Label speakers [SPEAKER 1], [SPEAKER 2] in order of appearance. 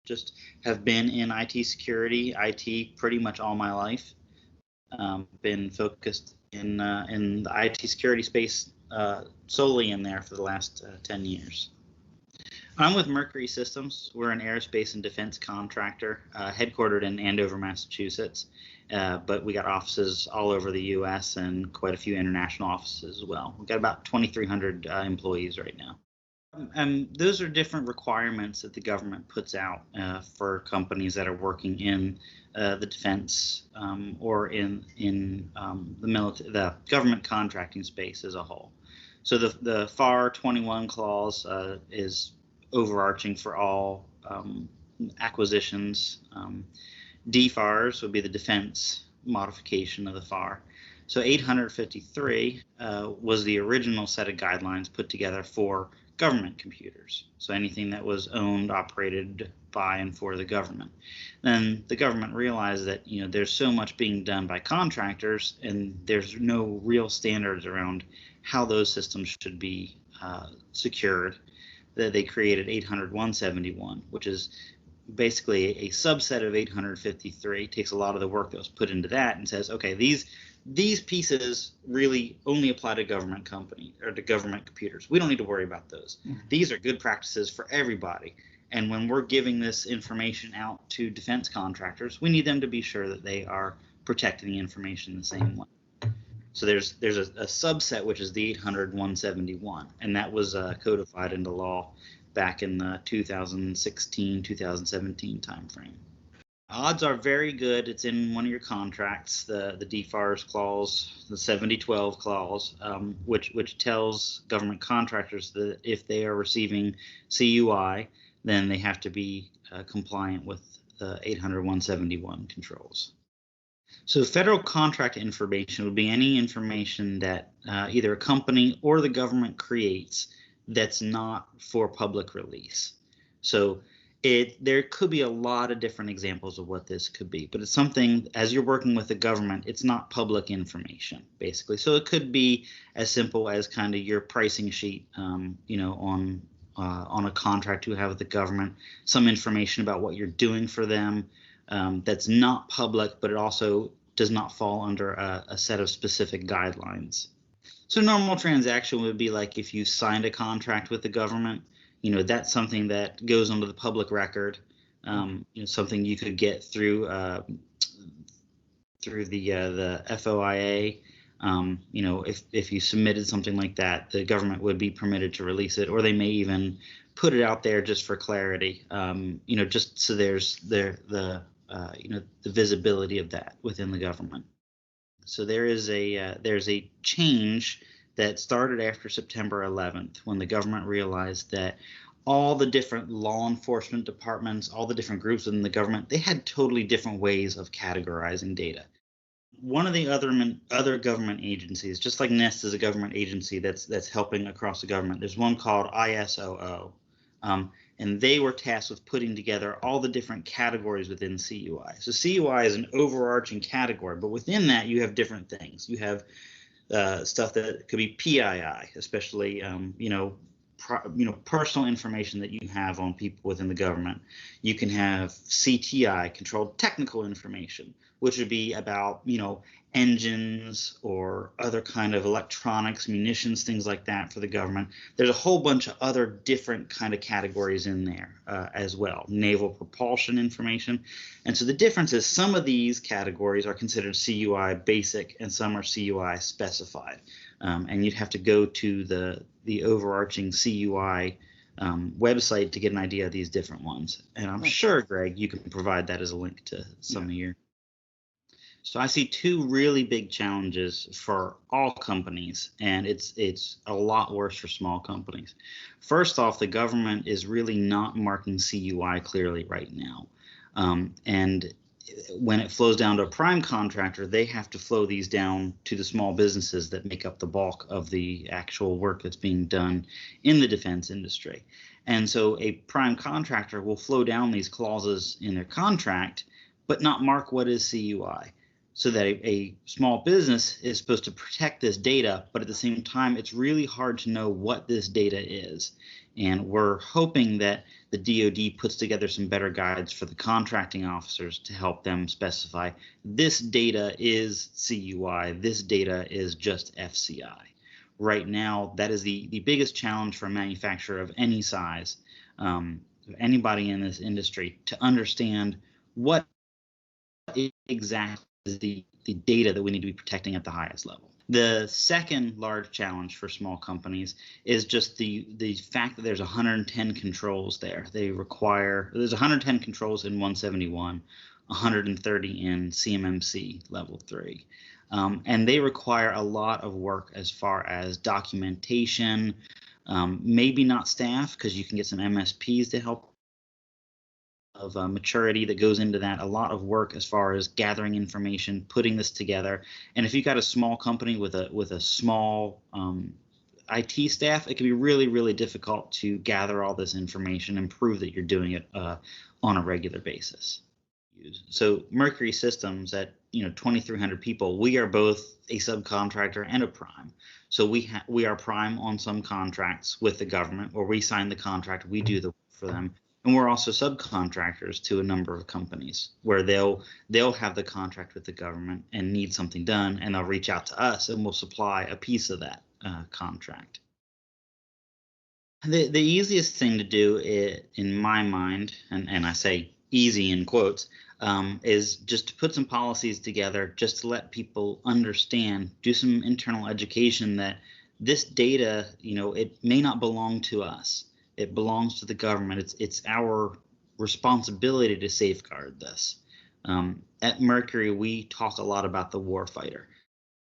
[SPEAKER 1] Just have been in IT security, IT pretty much all my life. Been focused in the IT security space solely in there for the last 10 years. I'm with Mercury Systems. We're an aerospace and defense contractor headquartered in Andover, Massachusetts, but we got offices all over the U.S. and quite a few international offices as well. We've got about 2,300 employees right now. Those are different requirements that the government puts out for companies that are working in the defense or in the government contracting space as a whole. So the FAR 21 clause is overarching for all acquisitions. DFARS would be the defense modification of the FAR. So 853 was the original set of guidelines put together for government computers. So anything that was owned, operated by and for the government. Then the government realized that there's so much being done by contractors, and there's no real standards around how those systems should be secured. That they created 800-171, which is basically a subset of 853. Takes a lot of the work that was put into that and says, okay, these pieces really only apply to government company or to government computers. We don't need to worry about those. These are good practices for everybody. And when we're giving this information out to defense contractors, we need them to be sure that they are protecting the information the same way. So there's a subset, which is the 800-171, and that was codified into law back in the 2016-2017 timeframe. Odds are very good it's in one of your contracts, the DFARS clause, the 7012 clause, which tells government contractors that if they are receiving CUI, then they have to be compliant with the 800-171 controls. So federal contract information would be any information that either a company or the government creates that's not for public release. So there could be a lot of different examples of what this could be, but it's something, as you're working with the government, it's not public information, basically. So it could be as simple as kind of your pricing sheet, on a contract you have with the government, some information about what you're doing for them that's not public, but it also does not fall under a set of specific guidelines. So normal transaction would be like if you signed a contract with the government. That's something that goes onto the public record, something you could get through the FOIA. If you submitted something like that, the government would be permitted to release it, or they may even put it out there just for clarity, just so there's the visibility of that within the government. So there's a change that started after September 11th, when the government realized that all the different law enforcement departments, all the different groups within the government, they had totally different ways of categorizing data. One of the other government agencies, just like NIST is a government agency that's helping across the government, there's one called ISOO, and they were tasked with putting together all the different categories within CUI. So CUI is an overarching category, but within that you have different things. You have stuff that could be PII, especially personal information that you have on people within the government. You can have CTI, controlled technical information, which would be about engines or other kind of electronics, munitions, things like that for the government. There's a whole bunch of other different kind of categories in there as well. Naval propulsion information. And so the difference is some of these categories are considered CUI basic and some are CUI specified. And you'd have to go to the overarching CUI website to get an idea of these different ones. And I'm sure, Greg, you can provide that as a link to some of your. So I see two really big challenges for all companies, and it's a lot worse for small companies. First off, the government is really not marking CUI clearly right now. And when it flows down to a prime contractor, they have to flow these down to the small businesses that make up the bulk of the actual work that's being done in the defense industry. And so a prime contractor will flow down these clauses in their contract, but not mark what is CUI. so that a small business is supposed to protect this data, but at the same time, it's really hard to know what this data is. And we're hoping that the DoD puts together some better guides for the contracting officers to help them specify this data is CUI, this data is just FCI. Right now, that is the biggest challenge for a manufacturer of any size, anybody in this industry, to understand what exactly is the data that we need to be protecting at the highest level. The second large challenge for small companies is just the fact that there's 110 controls there. There's 110 controls in 171, 130 in CMMC level 3. And they require a lot of work as far as documentation, maybe not staff, because you can get some MSPs to help of maturity that goes into that, a lot of work as far as gathering information, putting this together. And if you've got a small company with a small IT staff, it can be really, really difficult to gather all this information and prove that you're doing it on a regular basis. So Mercury Systems, at 2,300 people, we are both a subcontractor and a prime. So we are prime on some contracts with the government, where we sign the contract, we do the work for them. And we're also subcontractors to a number of companies where they'll have the contract with the government and need something done, and they'll reach out to us and we'll supply a piece of that contract. The easiest thing to do, in my mind, and I say easy in quotes, is just to put some policies together, just to let people understand, do some internal education that this data, it may not belong to us. It belongs to the government. It's our responsibility to safeguard this. At Mercury, we talk a lot about the warfighter.